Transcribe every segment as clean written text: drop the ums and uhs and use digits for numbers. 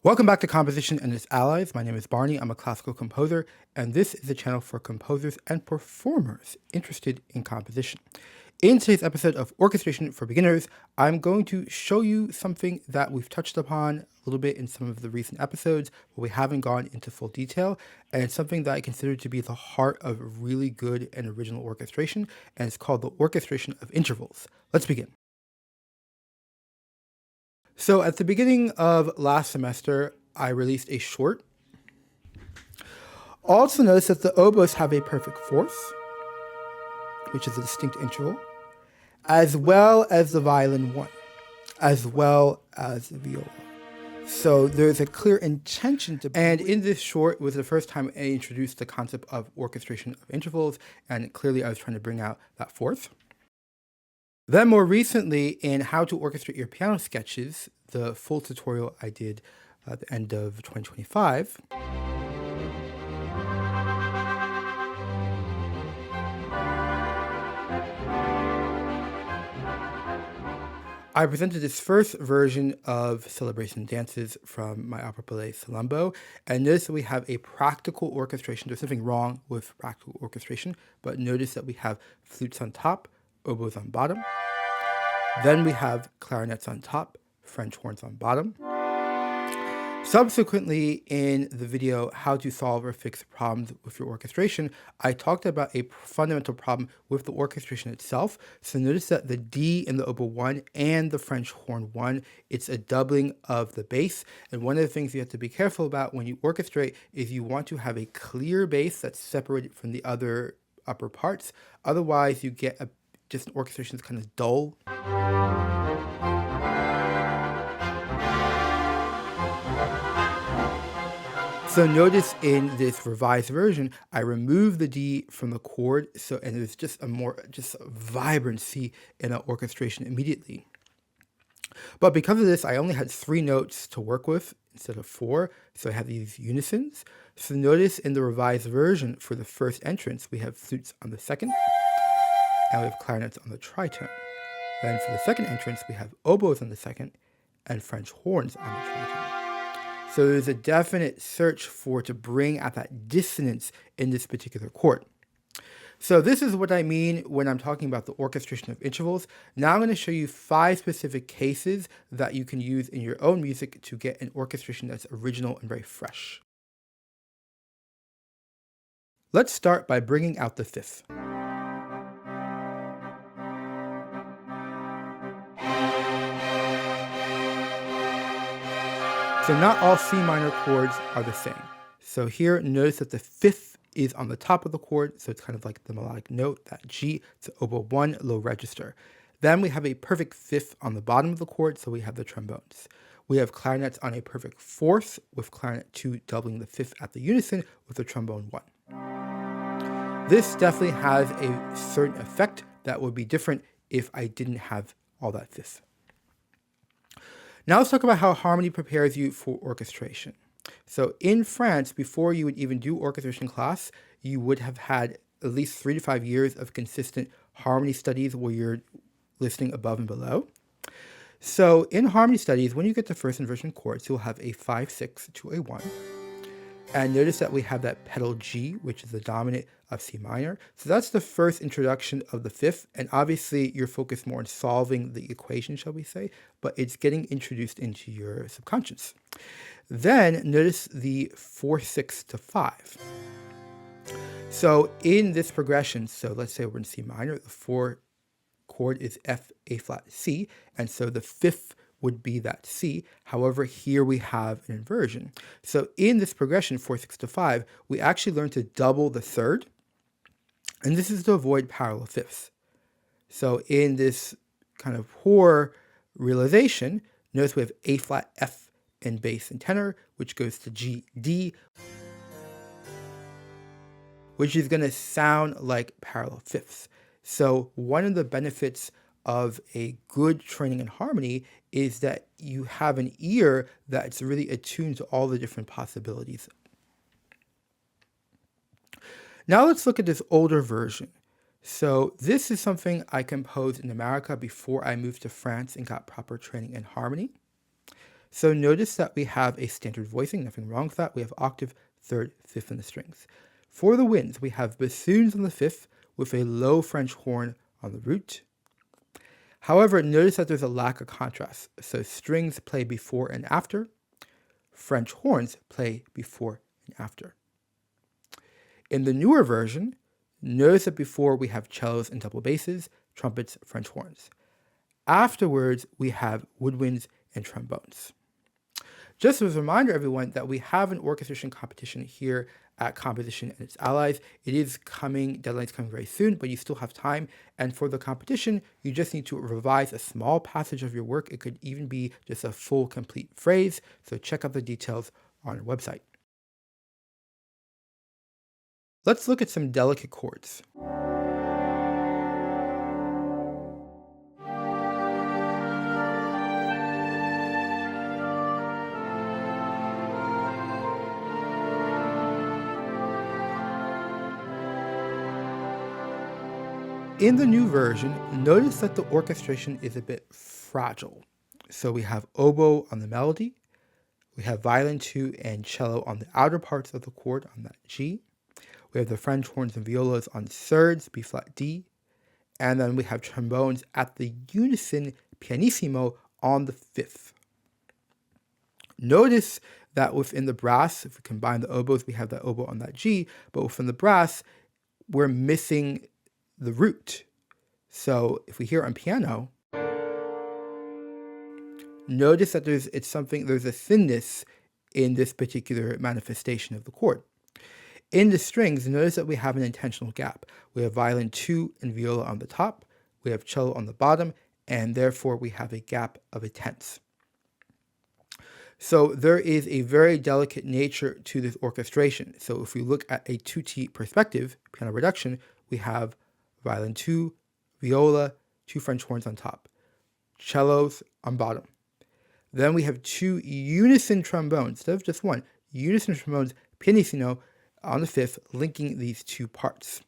Welcome back to Composition and its Allies. My name is Barney. I'm a classical composer, and this is a channel for composers and performers interested in composition. In today's episode of Orchestration for Beginners, I'm going to show you something that we've touched upon a little bit in some of the recent episodes, but we haven't gone into full detail, and it's something that I consider to be the heart of really good and original orchestration, and it's called the orchestration of intervals. Let's begin. So at the beginning of last semester, I released a short. Also notice that the oboes have a perfect fourth, which is a distinct interval, as well as the violin one, as well as the viola. So there's a clear intention to, and in this short was the first time I introduced the concept of orchestration of intervals, and clearly I was trying to bring out that fourth. Then more recently, in How to Orchestrate Your Piano Sketches, the full tutorial I did at the end of 2025, I presented this first version of celebration dances from my opera ballet Salambo, and notice that we have a practical orchestration. There's nothing wrong with practical orchestration, but notice that we have flutes on top, oboes on bottom. Then we have clarinets on top, French horns on bottom. Subsequently, in the video, How to Solve or Fix Problems with Your Orchestration, I talked about a fundamental problem with the orchestration itself. So notice that the D in the oboe 1 and the French horn 1, it's a doubling of the bass. And one of the things you have to be careful about when you orchestrate is you want to have a clear bass that's separated from the other upper parts. Otherwise, you get just an orchestration that's kind of dull. So notice in this revised version, I removed the D from the chord, and there's just a vibrancy in an orchestration immediately. But because of this, I only had 3 notes to work with instead of 4, so I have these unisons. So notice in the revised version for the first entrance, we have flutes on the second, and we have clarinets on the tritone. Then for the second entrance, we have oboes on the second, and French horns on the tritone. So there's a definite search to bring out that dissonance in this particular chord. So this is what I mean when I'm talking about the orchestration of intervals. Now I'm going to show you 5 specific cases that you can use in your own music to get an orchestration that's original and very fresh. Let's start by bringing out the fifth. So not all C minor chords are the same. So here, notice that the fifth is on the top of the chord, so it's kind of like the melodic note, that G, it's oboe 1, low register. Then we have a perfect fifth on the bottom of the chord, so we have the trombones. We have clarinets on a perfect fourth, with clarinet 2 doubling the fifth at the unison with the trombone 1. This definitely has a certain effect that would be different if I didn't have all that fifth. Now let's talk about how harmony prepares you for orchestration. So in France, before you would even do orchestration class, you would have had at least 3 to 5 years of consistent harmony studies where you're listening above and below. So in harmony studies, when you get to first inversion chords, you'll have a 5-6 to a 1. And notice that we have that pedal G, which is the dominant of C minor. So that's the first introduction of the fifth. And obviously, you're focused more on solving the equation, shall we say, but it's getting introduced into your subconscious. Then notice the 4-6 to 5. So in this progression, so let's say we're in C minor, the 4 chord is F, A flat, C. And so the fifth would be that C. However, here we have an inversion. So in this progression, 4-6 to 5, we actually learn to double the third, and this is to avoid parallel fifths. So in this kind of poor realization, notice we have A flat, F in bass and tenor, which goes to G, D, which is going to sound like parallel fifths. So one of the benefits of a good training in harmony is that you have an ear that's really attuned to all the different possibilities. Now let's look at this older version. So this is something I composed in America before I moved to France and got proper training in harmony. So notice that we have a standard voicing, nothing wrong with that. We have octave, third, fifth in the strings. For the winds, we have bassoons on the fifth with a low French horn on the root. However, notice that there's a lack of contrast. So strings play before and after. French horns play before and after. In the newer version, notice that before we have cellos and double basses, trumpets, French horns. Afterwards, we have woodwinds and trombones. Just as a reminder, everyone, that we have an orchestration competition here at Composition and its Allies. It is coming, deadline's coming very soon, but you still have time. And for the competition, you just need to revise a small passage of your work. It could even be just a full, complete phrase. So check out the details on our website. Let's look at some delicate chords. In the new version, notice that the orchestration is a bit fragile. So we have oboe on the melody, we have violin 2 and cello on the outer parts of the chord on that G, we have the French horns and violas on thirds, B flat D, and then we have trombones at the unison pianissimo on the fifth. Notice that within the brass, if we combine the oboes, we have that oboe on that G, but within the brass, we're missing the root. So if we hear on piano, notice that there's a thinness in this particular manifestation of the chord. In the strings, notice that we have an intentional gap. We have violin 2 and viola on the top, we have cello on the bottom, and therefore we have a gap of a tenth. So there is a very delicate nature to this orchestration. So if we look at a 2T perspective, piano reduction, we have violin 2, viola, 2 French horns on top, cellos on bottom. Then we have 2 unison trombones, instead of just one, unison trombones, pianissimo, on the fifth, linking these two parts.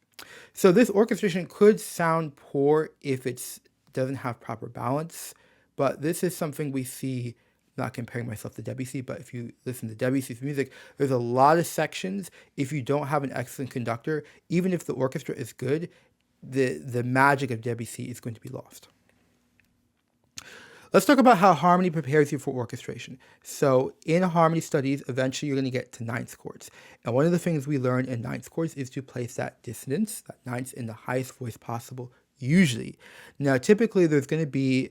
So this orchestration could sound poor if it doesn't have proper balance, but this is something we see, not comparing myself to Debussy, but if you listen to Debussy's music, there's a lot of sections. If you don't have an excellent conductor, even if the orchestra is good, the magic of Debussy is going to be lost. Let's talk about how harmony prepares you for orchestration. So in harmony studies, eventually you're going to get to ninth chords. And one of the things we learn in ninth chords is to place that dissonance, that ninth, in the highest voice possible, usually. Now, typically there's going to be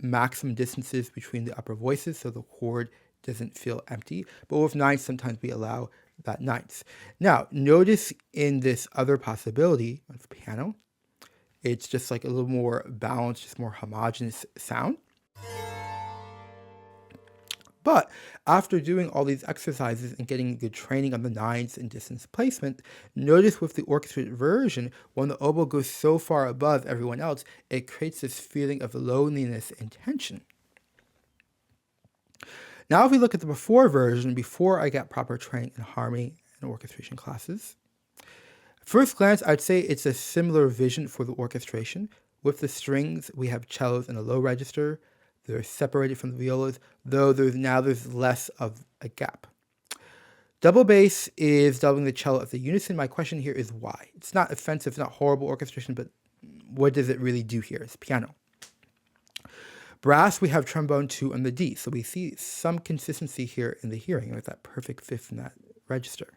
maximum distances between the upper voices, so the chord doesn't feel empty. But with ninths, sometimes we allow that ninth. Now, notice in this other possibility of piano, it's just like a little more balanced, just more homogeneous sound. But after doing all these exercises and getting good training on the nines and distance placement, notice with the orchestrated version, when the oboe goes so far above everyone else, it creates this feeling of loneliness and tension. Now if we look at the before version, before I got proper training in harmony and orchestration classes, first glance, I'd say it's a similar vision for the orchestration. With the strings, we have cellos in a low register. They're separated from the violas, though there's less of a gap. Double bass is doubling the cello at the unison. My question here is why? It's not offensive, it's not horrible orchestration, but what does it really do here? It's piano. Brass, we have trombone 2 on the D, so we see some consistency here in the hearing, with that perfect fifth in that register.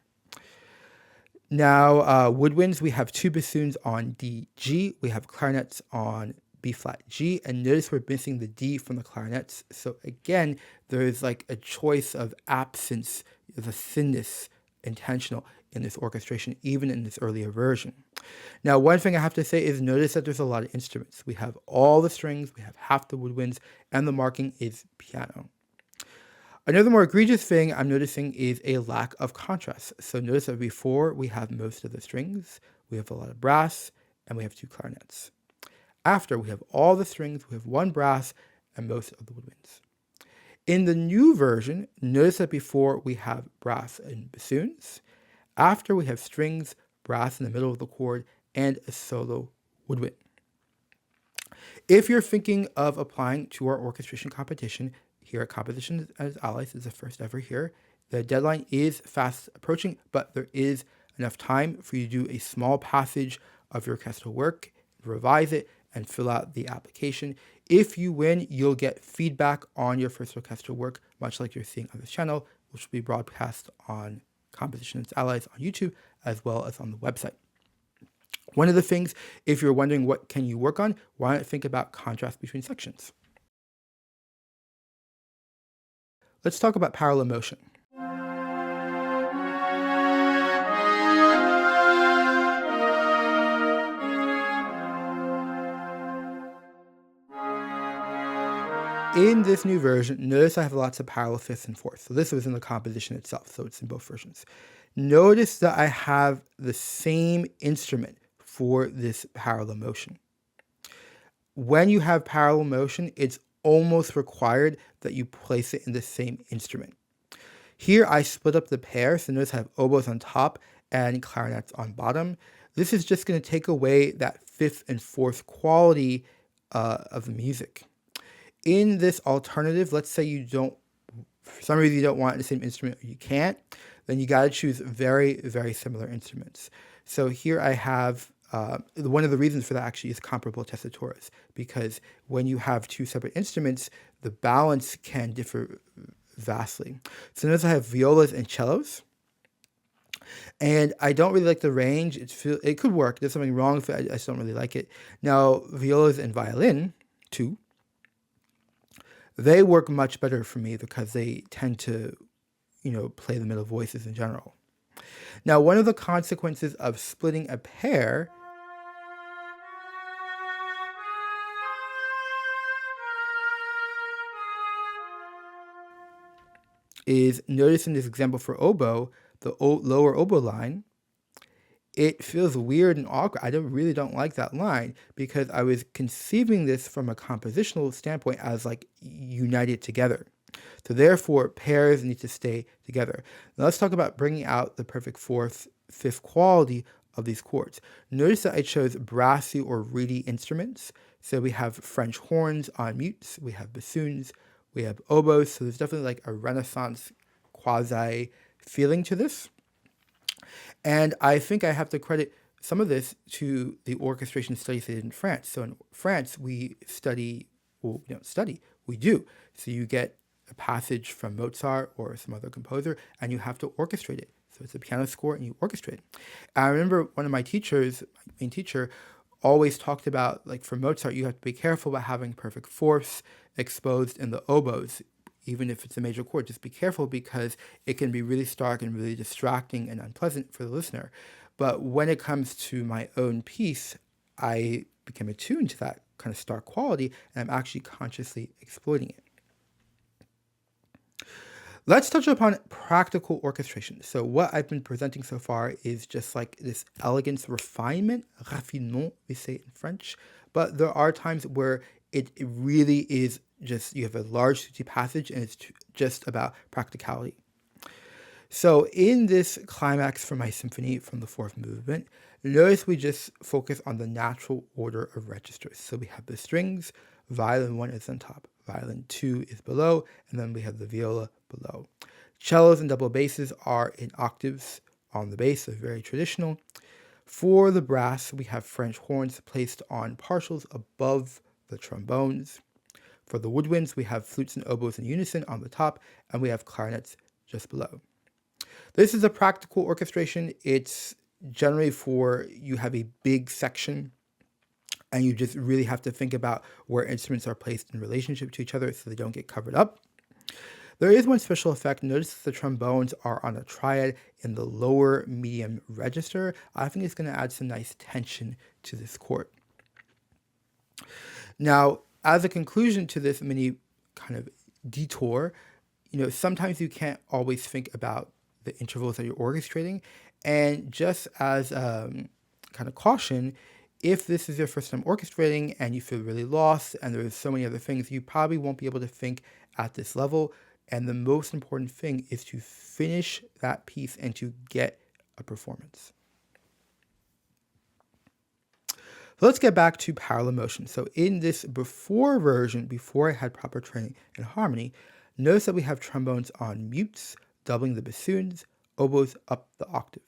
Now, woodwinds, we have 2 bassoons on D, G. We have clarinets on B flat G, and notice we're missing the D from the clarinets. So again, there's like a choice of absence, the thinness intentional in this orchestration, even in this earlier version. Now, one thing I have to say is notice that there's a lot of instruments. We have all the strings, we have half the woodwinds, and the marking is piano. Another more egregious thing I'm noticing is a lack of contrast. So notice that before we have most of the strings, we have a lot of brass, and we have 2 clarinets. After, we have all the strings, we have 1 brass, and most of the woodwinds. In the new version, notice that before we have brass and bassoons. After, we have strings, brass in the middle of the chord, and a solo woodwind. If you're thinking of applying to our orchestration competition, here at Composition as Allies is the first ever here. The deadline is fast approaching, but there is enough time for you to do a small passage of your orchestral work, revise it, and fill out the application. If you win, you'll get feedback on your first orchestral work, much like you're seeing on this channel, which will be broadcast on Composition as Allies on YouTube, as well as on the website. One of the things, if you're wondering what can you work on, why not think about contrast between sections? Let's talk about parallel motion. In this new version, notice I have lots of parallel fifths and fourths. So this was in the composition itself, so it's in both versions. Notice that I have the same instrument for this parallel motion. When you have parallel motion, it's almost required that you place it in the same instrument. Here I split up the pair, so notice I have oboes on top and clarinets on bottom. This is just going to take away that fifth and fourth quality of the music. In this alternative, let's say you don't, for some reason you don't want the same instrument or you can't, then you got to choose very, very similar instruments. So here I have, one of the reasons for that actually is comparable tessituras, because when you have two separate instruments, the balance can differ vastly. So notice I have violas and cellos. And I don't really like the range. It could work. There's something wrong with it. I just don't really like it. Now, violas and violin, too, they work much better for me because they tend to, play the middle voices in general. Now, one of the consequences of splitting a pair is, notice in this example for oboe, the lower oboe line, it feels weird and awkward. I really don't like that line because I was conceiving this from a compositional standpoint as like united together. So therefore, pairs need to stay together. Now let's talk about bringing out the perfect fourth, fifth quality of these chords. Notice that I chose brassy or reedy instruments. So we have French horns on mutes, we have bassoons, we have oboes. So there's definitely like a Renaissance quasi feeling to this. And I think I have to credit some of this to the orchestration studies they did in France. So in France, we study, well, we don't study, we do. So you get a passage from Mozart or some other composer, and you have to orchestrate it. So it's a piano score, and you orchestrate it. And I remember one of my teachers, my main teacher, always talked about, like for Mozart, you have to be careful about having perfect fourths exposed in the oboes. Even if it's a major chord, just be careful because it can be really stark and really distracting and unpleasant for the listener. But when it comes to my own piece, I became attuned to that kind of stark quality, and I'm actually consciously exploiting it. Let's touch upon practical orchestration. So what I've been presenting so far is just like this elegance, refinement, raffinement, we say in French. But there are times where it really is just, you have a large suite passage and it's just about practicality. So in this climax for my symphony from the fourth movement, notice we just focus on the natural order of registers. So we have the strings, violin 1 is on top, violin 2 is below, and then we have the viola below. Cellos and double basses are in octaves on the bass, so very traditional. For the brass, we have French horns placed on partials above the trombones. For the woodwinds, we have flutes and oboes in unison on the top, and we have clarinets just below. This is a practical orchestration. It's generally for you have a big section, and you just really have to think about where instruments are placed in relationship to each other so they don't get covered up. There is one special effect. Notice the trombones are on a triad in the lower medium register. I think it's going to add some nice tension to this chord. Now, as a conclusion to this mini kind of detour, sometimes you can't always think about the intervals that you're orchestrating. And just as kind of caution, if this is your first time orchestrating and you feel really lost and there's so many other things, you probably won't be able to think at this level. And the most important thing is to finish that piece and to get a performance. So let's get back to parallel motion. So in this before version, before I had proper training in harmony, Notice that we have trombones on mutes, doubling the bassoons, oboes up the octave.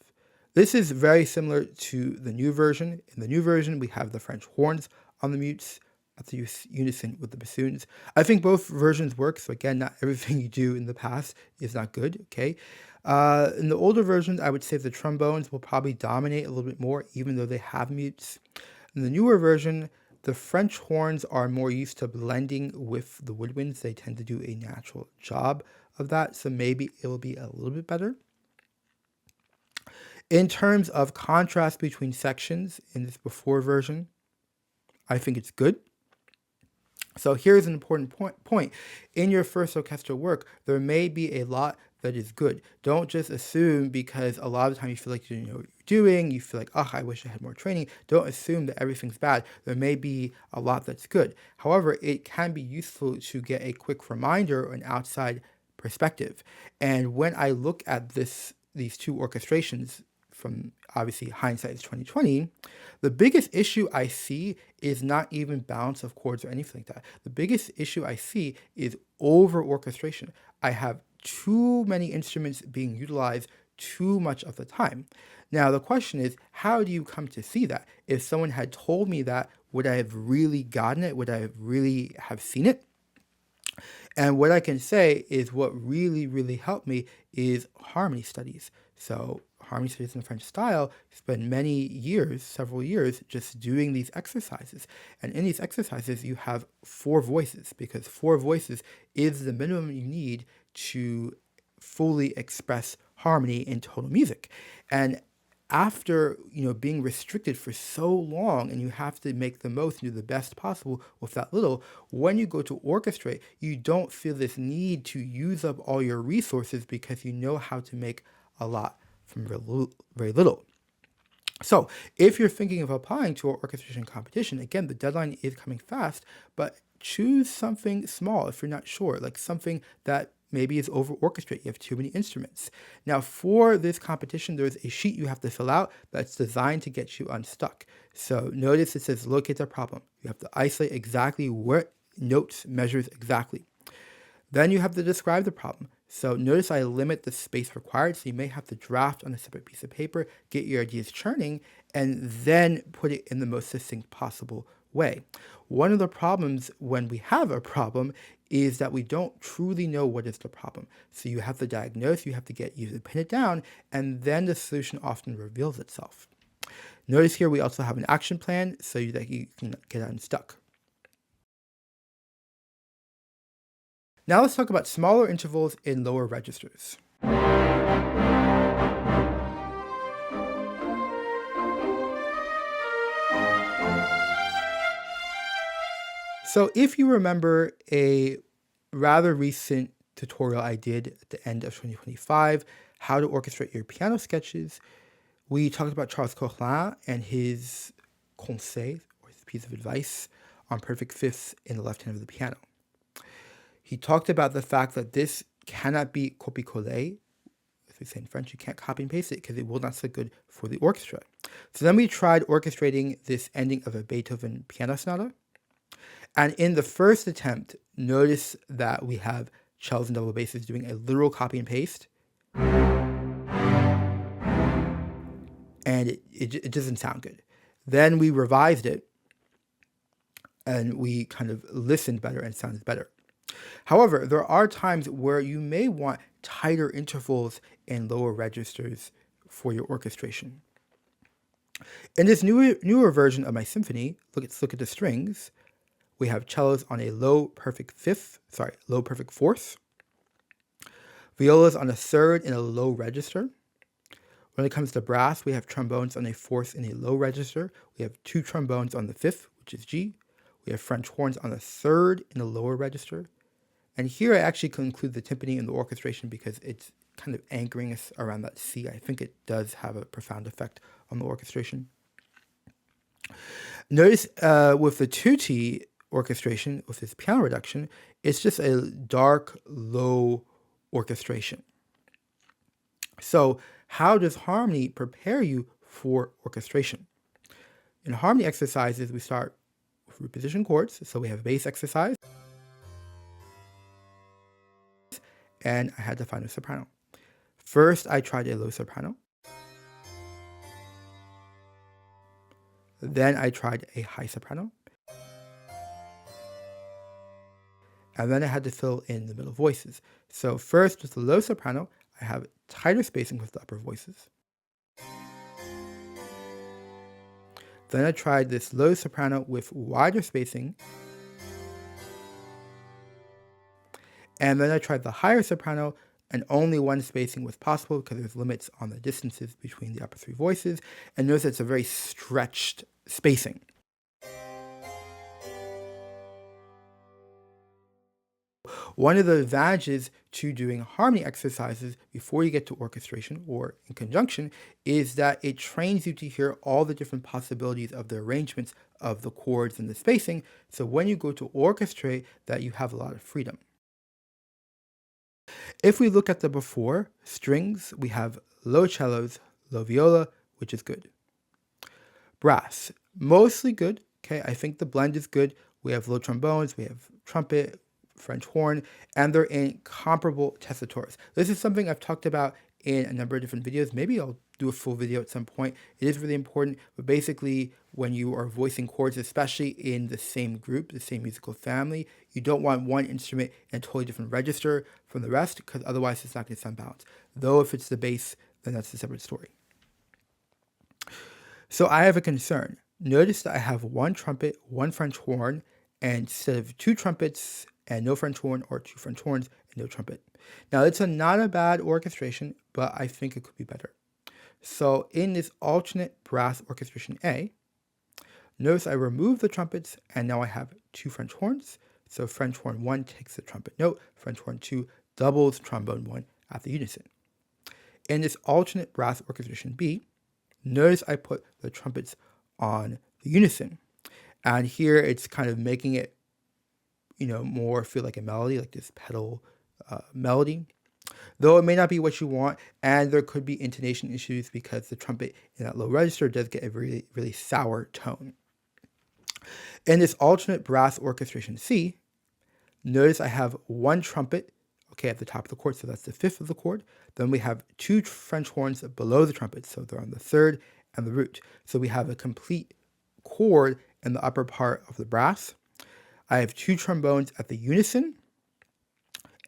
This is very similar to the new version. In the new version, we have the French horns on the mutes at the unison with the bassoons. I think both versions work. So again, not everything you do in the past is not good. Okay. In the older versions, I would say the trombones will probably dominate a little bit more, even though they have mutes. In the newer version, the French horns are more used to blending with the woodwinds. They tend to do a natural job of that. So maybe it will be a little bit better. In terms of contrast between sections in this before version, I think it's good. So here's an important point. In your first orchestral work, there may be a lot that is good. Don't just assume, because a lot of the time you feel like you know what you're doing, you feel like, oh, I wish I had more training. Don't assume that everything's bad. There may be a lot that's good. However, it can be useful to get a quick reminder or an outside perspective. And when I look at these two orchestrations, from obviously hindsight is 2020, the biggest issue I see is not even balance of chords or anything like that. The biggest issue I see is over orchestration. I have too many instruments being utilized too much of the time. Now the question is, how do you come to see that? If someone had told me that, would I have really gotten it? Would I have really have seen it? And what I can say is what really, really helped me is harmony studies. So harmony studies in the French style spend many years, several years, just doing these exercises. And in these exercises, you have 4 voices, because 4 voices is the minimum you need to fully express harmony in total music. And after being restricted for so long, and you have to make the most and do the best possible with that little, when you go to orchestrate, you don't feel this need to use up all your resources, because you know how to make a lot from very little. So if you're thinking of applying to an orchestration competition, again, the deadline is coming fast, but choose something small if you're not sure, like something that maybe is over orchestrated. You have too many instruments. Now, for this competition, there's a sheet you have to fill out that's designed to get you unstuck. So notice it says locate the problem. You have to isolate exactly what notes measures exactly. Then you have to describe the problem. So notice I limit the space required, so you may have to draft on a separate piece of paper, get your ideas churning, and then put it in the most succinct possible way. One of the problems when we have a problem is that we don't truly know what is the problem. So you have to diagnose, you have to get you to pin it down, and then the solution often reveals itself. Notice here we also have an action plan so that you can get unstuck. Now let's talk about smaller intervals in lower registers. So if you remember a rather recent tutorial I did at the end of 2025, how to orchestrate your piano sketches, we talked about Charles Coquelin and his conseil, or his piece of advice, on perfect fifths in the left hand of the piano. He talked about the fact that this cannot be copie-coller, as we say in French. You can't copy and paste it because it will not sound good for the orchestra. So then we tried orchestrating this ending of a Beethoven piano sonata. And in the first attempt, notice that we have cellos and double basses doing a literal copy and paste. And it doesn't sound good. Then we revised it, and we kind of listened better and sounded better. However, there are times where you may want tighter intervals in lower registers for your orchestration. In this newer version of my symphony, let's look at the strings. We have cellos on a low perfect fourth. Violas on a third in a low register. When it comes to brass, we have trombones on a fourth in a low register. We have 2 trombones on the fifth, which is G. We have French horns on the third in a lower register. And here I actually can include the timpani in the orchestration because it's kind of anchoring us around that C. I think it does have a profound effect on the orchestration. Notice with the tutti orchestration, with this piano reduction, it's just a dark, low orchestration. So how does harmony prepare you for orchestration? In harmony exercises, we start with reposition chords. So we have a bass exercise. and I had to find a soprano. First, I tried a low soprano. Then I tried a high soprano. And then I had to fill in the middle voices. So first, with the low soprano, I have tighter spacing with the upper voices. Then I tried this low soprano with wider spacing. And then I tried the higher soprano, and only one spacing was possible because there's limits on the distances between the upper three voices. And notice it's a very stretched spacing. One of the advantages to doing harmony exercises before you get to orchestration or in conjunction is that it trains you to hear all the different possibilities of the arrangements of the chords and the spacing. So when you go to orchestrate, that you have a lot of freedom. If we look at the before strings, we have low cellos, low viola, which is good. Brass, mostly good. Okay, I think the blend is good. We have low trombones, we have trumpet, French horn, and they're in comparable tessitors. This is something I've talked about in a number of different videos. Maybe I'll do a full video at some point. It is really important, but basically when you are voicing chords, especially in the same group, the same musical family, you don't want one instrument in a totally different register from the rest because otherwise it's not going to sound balanced. Though if it's the bass, then that's a separate story. So I have a concern. Notice that I have one trumpet, one French horn, and instead of two trumpets and no French horn, or two French horns and no trumpet. Now, it's not a bad orchestration, but I think it could be better. So in this alternate brass orchestration A, notice I remove the trumpets, and now I have two French horns. So French horn 1 takes the trumpet note, French horn 2 doubles trombone 1 at the unison. In this alternate brass orchestration B, notice I put the trumpets on the unison. And here it's kind of making it more feel like a melody, like this pedal melody. Though it may not be what you want, and there could be intonation issues because the trumpet in that low register does get a really, really sour tone. In this alternate brass orchestration C, notice I have one trumpet, at the top of the chord, so that's the fifth of the chord. Then we have two French horns below the trumpet, so they're on the third and the root. So we have a complete chord in the upper part of the brass. I have two trombones at the unison,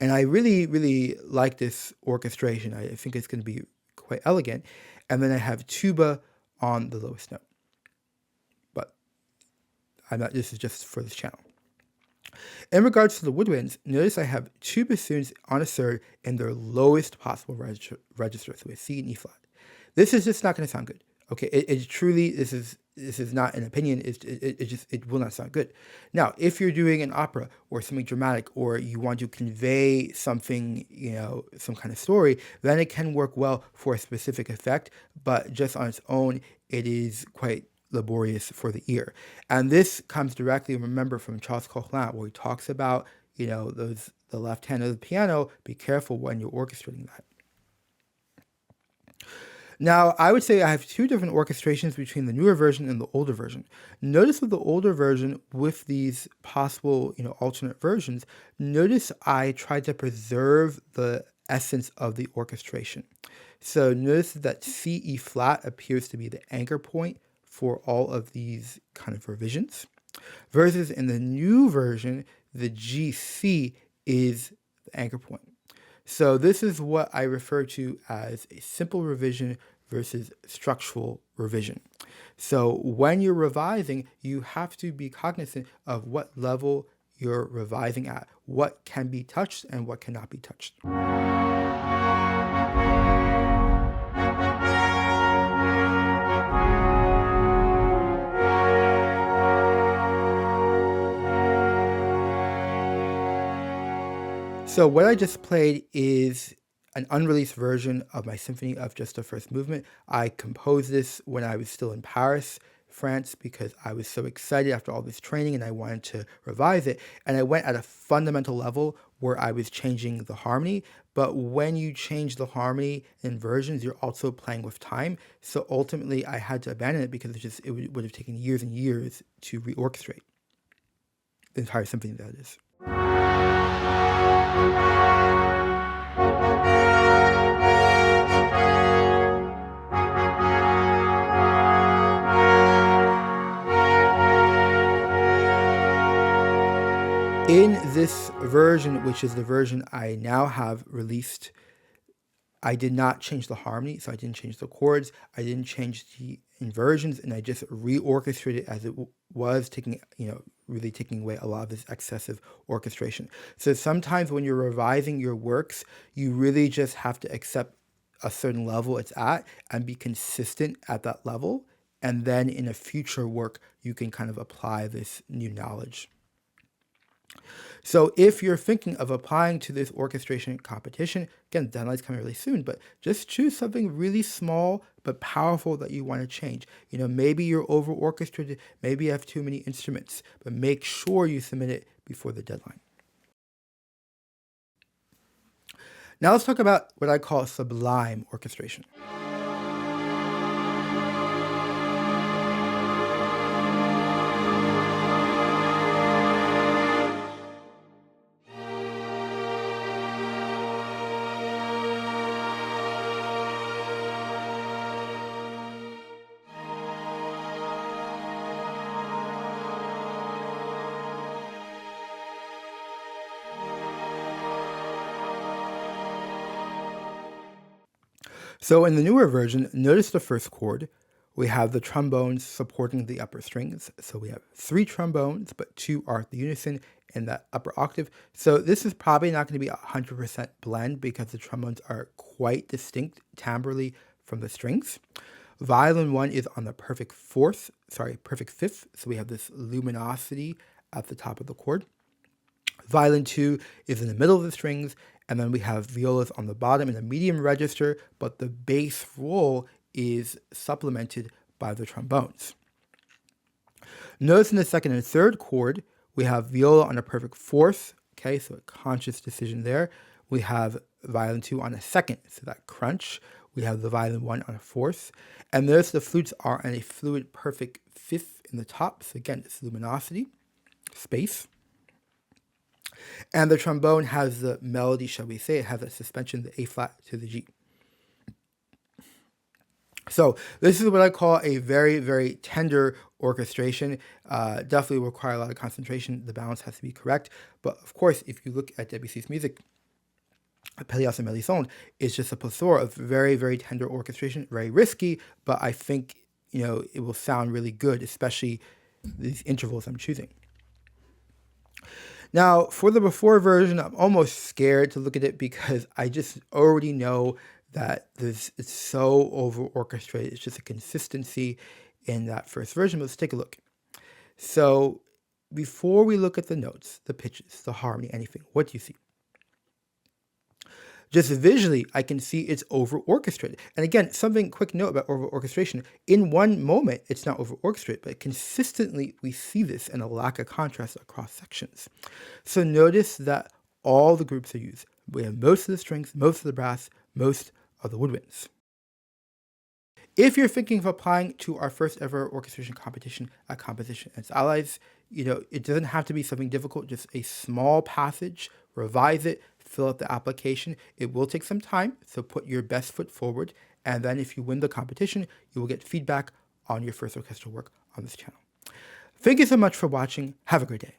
and I really, really like this orchestration. I think it's going to be quite elegant. And then I have tuba on the lowest note. But this is just for this channel. In regards to the woodwinds, notice I have two bassoons on a third in their lowest possible register, so a C and E flat. This is just not going to sound good. Okay, it truly, this is not an opinion, it will not sound good. Now, if you're doing an opera or something dramatic, or you want to convey something, some kind of story, then it can work well for a specific effect, but just on its own, it is quite laborious for the ear. And this comes directly, remember, from Charles Coquelin, where he talks about, the left hand of the piano, be careful when you're orchestrating that. Now, I would say I have two different orchestrations between the newer version and the older version. Notice with the older version, with these possible, alternate versions, notice I tried to preserve the essence of the orchestration. So notice that C, E flat appears to be the anchor point for all of these kind of revisions, versus in the new version, the G, C is the anchor point. So this is what I refer to as a simple revision versus structural revision. So when you're revising, you have to be cognizant of what level you're revising at, what can be touched and what cannot be touched. So what I just played is an unreleased version of my Symphony of Just the First Movement. I composed this when I was still in Paris, France, because I was so excited after all this training and I wanted to revise it. And I went at a fundamental level where I was changing the harmony. But when you change the harmony in versions, you're also playing with time. So ultimately, I had to abandon it because it would have taken years and years to reorchestrate the entire symphony, that is. In this version, which is the version I now have released, I did not change the harmony, so I didn't change the chords, I didn't change the inversions, and I just reorchestrated as it was, really taking away a lot of this excessive orchestration. So sometimes when you're revising your works, you really just have to accept a certain level it's at and be consistent at that level. And then in a future work, you can kind of apply this new knowledge. So if you're thinking of applying to this orchestration competition, again, the deadline's coming really soon, but just choose something really small but powerful that you want to change. Maybe you're over orchestrated, maybe you have too many instruments, but make sure you submit it before the deadline. Now let's talk about what I call sublime orchestration. So in the newer version, notice the first chord. We have the trombones supporting the upper strings. So we have 3 trombones, but 2 are at the unison in that upper octave. So this is probably not going to be a 100% blend because the trombones are quite distinct timbrally from the strings. Violin 1 is on the perfect fifth. So we have this luminosity at the top of the chord. Violin 2 is in the middle of the strings, and then we have violas on the bottom in the medium register, but the bass roll is supplemented by the trombones. Notice in the second and third chord, we have viola on a perfect fourth, okay, so a conscious decision there. We have violin 2 on a second, so that crunch. We have the violin 1 on a fourth. And notice the flutes are on a fluid perfect fifth in the top, so again, it's luminosity, space. And the trombone has the melody, shall we say, it has a suspension, the A flat to the G. So this is what I call a very, very tender orchestration. Definitely require a lot of concentration. The balance has to be correct. But of course, if you look at Debussy's music, Pelléas and Mélisande is just a plethora of very, very tender orchestration, very risky, but I think, it will sound really good, especially these intervals I'm choosing. Now, for the before version, I'm almost scared to look at it because I just already know that it's so over-orchestrated. It's just a consistency in that first version. But let's take a look. So before we look at the notes, the pitches, the harmony, anything, what do you see? Just visually, I can see it's over-orchestrated. And again, quick note about over-orchestration. In one moment, it's not over-orchestrated, but consistently, we see this and a lack of contrast across sections. So notice that all the groups are used. We have most of the strings, most of the brass, most of the woodwinds. If you're thinking of applying to our first ever orchestration competition at Composition and its Allies, it doesn't have to be something difficult, just a small passage, revise it, fill out the application. It will take some time, so put your best foot forward. And then if you win the competition, you will get feedback on your first orchestral work on this channel. Thank you so much for watching. Have a great day.